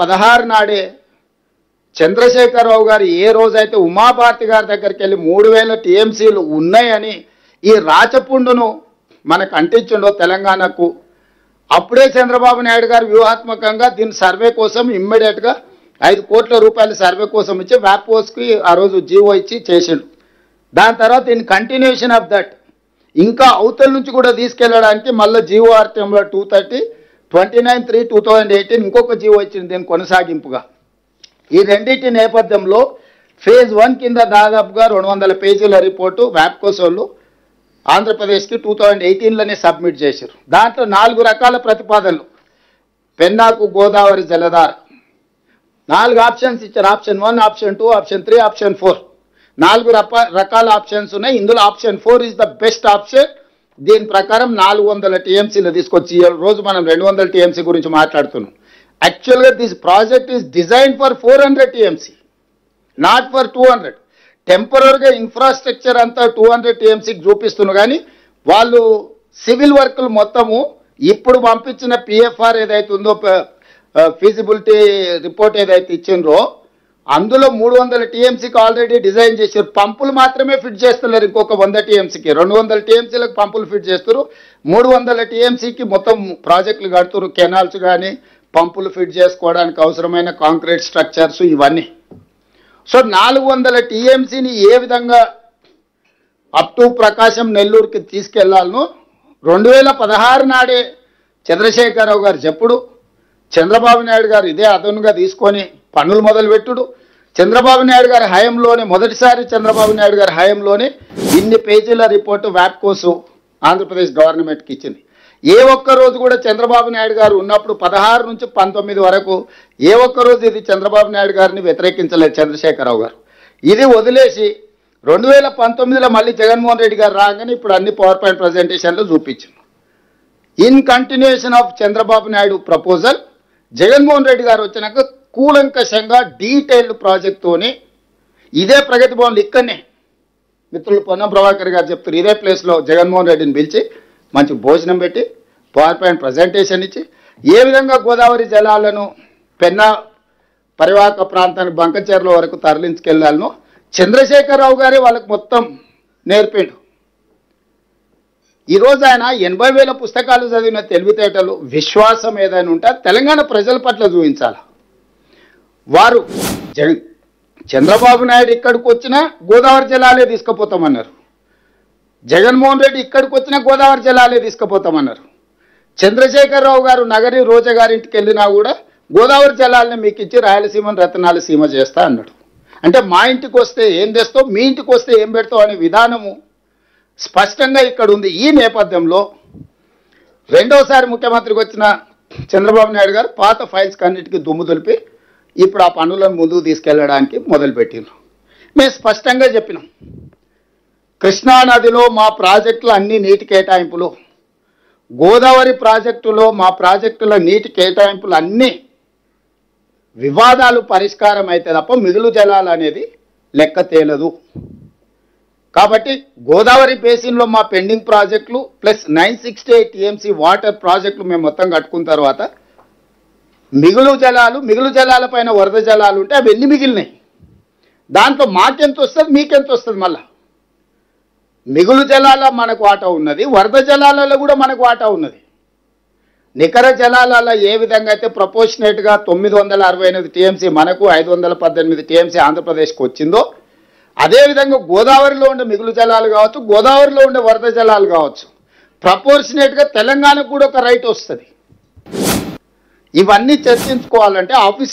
16 నాడే చంద్రశేఖరరావు గారు ఏ రోజైతే ఉమాభారతి గారి దగ్గరికి వెళ్ళి 3000 టీఎంసీలు ఉన్నాయని ఈ రాచపుండును మనకు అంటించిండో తెలంగాణకు, అప్పుడే చంద్రబాబు నాయుడు గారు వ్యూహాత్మకంగా దీని సర్వే కోసం ఇమ్మీడియట్గా 5 కోట్ల రూపాయల సర్వే కోసం ఇచ్చి వ్యాపోస్కి ఆ రోజు జీవో ఇచ్చి చేసిండు. దాని తర్వాత ఇన్ కంటిన్యూషన్ ఆఫ్ దట్ ఇంకా అవతల నుంచి కూడా తీసుకెళ్ళడానికి మళ్ళీ జీవో ఆర్టీఎంలో 29/3/2018 ఇంకొక జీవో ఇచ్చింది దీని కొనసాగింపుగా. ఈ రెండింటి నేపథ్యంలో ఫేజ్ 1 కింద దాదాపుగా 200 పేజీల రిపోర్టు వ్యాప్కోస్ వాళ్ళు ఆంధ్రప్రదేశ్కి 2018లోనే సబ్మిట్ చేశారు. దాంట్లో 4 రకాల ప్రతిపాదనలు, పెన్నాకు గోదావరి జలధార 4 ఆప్షన్స్ ఇచ్చారు. ఆప్షన్ 1, ఆప్షన్ 2, ఆప్షన్ 3, ఆప్షన్ 4 4 రకాల ఆప్షన్స్ ఉన్నాయి. ఇందులో option 4 is the best option. దీని ప్రకారం 400 టీఎంసీలు తీసుకొచ్చి ఈ రోజు మనం 200 టీఎంసీ గురించి మాట్లాడుతున్నాం. యాక్చువల్గా this project is design for 400 TMC, not for 200. టెంపరీగా ఇన్ఫ్రాస్ట్రక్చర్ అంతా 200 టీఎంసీకి చూపిస్తున్నారు, కానీ వాళ్ళు సివిల్ వర్క్లు మొత్తము ఇప్పుడు పంపించిన పిఎఫ్ఆర్ ఏదైతే ఉందో ఫీజిబిలిటీ రిపోర్ట్ ఏదైతే ఇచ్చిండ్రో అందులో 300 టీఎంసీకి ఆల్రెడీ డిజైన్ చేశారు. పంపులు మాత్రమే ఫిట్ చేస్తున్నారు. ఇంకొక 100 టీఎంసీకి 200 టీఎంసీలకు పంపులు ఫిట్ చేస్తారు. 300 టీఎంసీకి మొత్తం ప్రాజెక్టులు కడుతున్నారు. కెనాల్స్ కానీ పంపులు ఫిట్ చేసుకోవడానికి అవసరమైన కాంక్రీట్ స్ట్రక్చర్స్ ఇవన్నీ. సో 400 టీఎంసీని ఏ విధంగా అప్ టు ప్రకాశం నెల్లూరుకి తీసుకెళ్లాలనో 2016 నాడే చంద్రశేఖరరావు గారు చెప్పుడు, చంద్రబాబు నాయుడు గారు ఇదే అదనుగా తీసుకొని పనులు మొదలుపెట్టుడు. చంద్రబాబు నాయుడు గారి హయాంలోనే మొదటిసారి చంద్రబాబు నాయుడు గారి హయాంలోనే ఇన్ని పేజీల రిపోర్టు వ్యాప్కోసు ఆంధ్రప్రదేశ్ గవర్నమెంట్కి ఇచ్చింది. ఏ ఒక్క రోజు కూడా చంద్రబాబు నాయుడు గారు ఉన్నప్పుడు 16 నుంచి 19 వరకు ఏ ఒక్క రోజు ఇది చంద్రబాబు నాయుడు గారిని వ్యతిరేకించలేదు చంద్రశేఖరరావు గారు. ఇది వదిలేసి 2019లో మళ్ళీ జగన్మోహన్ రెడ్డి గారు రాగానే ఇప్పుడు అన్ని పవర్ పాయింట్ ప్రజెంటేషన్లు చూపించారు. In continuation of Chandrababu Naidu proposal Jaganmohan Reddy గారు వచ్చినాక కూలంకషంగా డీటెయిల్డ్ ప్రాజెక్టుతోనే ఇదే ప్రగతి భవన్లు ఇక్కడనే మిత్రులు పొన్నం ప్రభాకర్ గారు చెప్తారు, ఇదే ప్లేస్లో జగన్మోహన్ రెడ్డిని పిలిచి మంచి భోజనం పెట్టి పవర్ పాయింట్ ప్రజెంటేషన్ ఇచ్చి ఏ విధంగా గోదావరి జలాలను పెన్నా పరివాహక ప్రాంతానికి బంకచెర్ల వరకు తరలించుకెళ్లాలనో చంద్రశేఖరరావు గారే వాళ్ళకి మొత్తం నేర్పిండు. ఈరోజు ఆయన 80,000 పుస్తకాలు చదివిన తెలివితేటలు విశ్వాసం ఏదైనా ఉంటే తెలంగాణ ప్రజల పట్ల చూపించాలి. వారు చంద్రబాబు నాయుడు ఇక్కడికి వచ్చినా గోదావరి జలాలే తీసుకుపోతామన్నారు. జగన్మోహన్ రెడ్డి ఇక్కడికి వచ్చినా గోదావరి జలాలే తీసుకుపోతామన్నారు. చంద్రశేఖరరావు గారు నగరి రోజా గారింటికి వెళ్ళినా కూడా గోదావరి జలాలని మీకు ఇచ్చి రాయలసీమను రతనాల సీమ చేస్తా అన్నాడు. అంటే మా ఇంటికి వస్తే ఏం తెస్తావు, మీ ఇంటికి వస్తే ఏం పెడతావు అనే విధానము స్పష్టంగా ఇక్కడ ఉంది. ఈ నేపథ్యంలో రెండోసారి ముఖ్యమంత్రికి వచ్చిన చంద్రబాబు నాయుడు గారు పాత ఫైల్స్ అన్నిటికీ దుమ్ము దులిపి ఇప్పుడు ఆ పనులను ముందుకు తీసుకెళ్లడానికి మొదలుపెట్టినారు. మేము స్పష్టంగా చెప్పినాం, కృష్ణానదిలో మా ప్రాజెక్టుల అన్ని నీటి కేటాయింపులు, గోదావరి ప్రాజెక్టులో మా ప్రాజెక్టుల నీటి కేటాయింపులు అన్నీ వివాదాలు పరిష్కారం అయితే తప్ప మిగులు జలాలు అనేది లెక్క తేలదు. కాబట్టి గోదావరి బేసిన్లో మా పెండింగ్ ప్రాజెక్టులు ప్లస్ 968 టీఎంసీ వాటర్ ప్రాజెక్టులు మేము మొత్తం కట్టుకున్న తర్వాత మిగులు జలాల పైన వరద జలాలు ఉంటే అవి ఎన్ని మిగిలినాయి, దాంట్లో మాకెంత వస్తుంది మీకెంత వస్తుంది. మళ్ళా మిగులు జలాల మనకు వాటా ఉన్నది, వరద జలాలలో కూడా మనకు వాటా ఉన్నది. నికర జలాలలో ఏ విధంగా అయితే ప్రపోర్షనేట్గా 968 టీఎంసీ మనకు 518 టీఎంసీ ఆంధ్రప్రదేశ్కి వచ్చిందో అదేవిధంగా గోదావరిలో ఉండే మిగులు జలాలు కావచ్చు, గోదావరిలో ఉండే వరద జలాలు కావచ్చు, ప్రపోర్షనేట్గా తెలంగాణకు కూడా ఒక రైట్ వస్తుంది. ఇవన్నీ చర్చించుకోవాలంటే ఆఫీస్